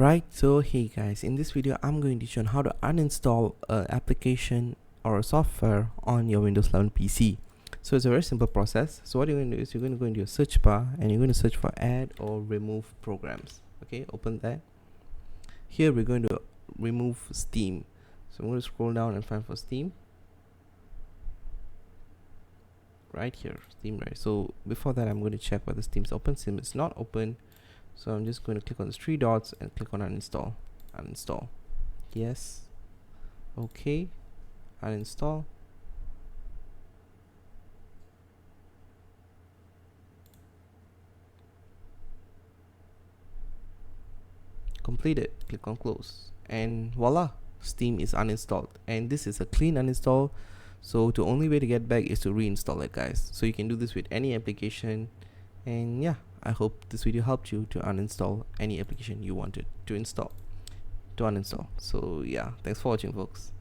Right, so hey guys, in this video I'm going to show you how to uninstall an application or a software on your Windows 11 PC. So it's a very simple process. So what you're going to do is you're going to go into your search bar and you're going to search for add or remove programs. Okay, open that. Here we're going to remove Steam. So I'm going to scroll down and find for Steam. Right here, Steam, right? So before that I'm going to check whether Steam's open. Steam is not open. So I'm just going to click on the three dots and click on uninstall. Uninstall. Yes. Okay. Uninstall. Completed. Click on close. And voila. Steam is uninstalled. And this is a clean uninstall. So the only way to get back is to reinstall it, guys. So you can do this with any application. And yeah, I hope this video helped you to uninstall any application you wanted to uninstall. So yeah, thanks for watching, folks.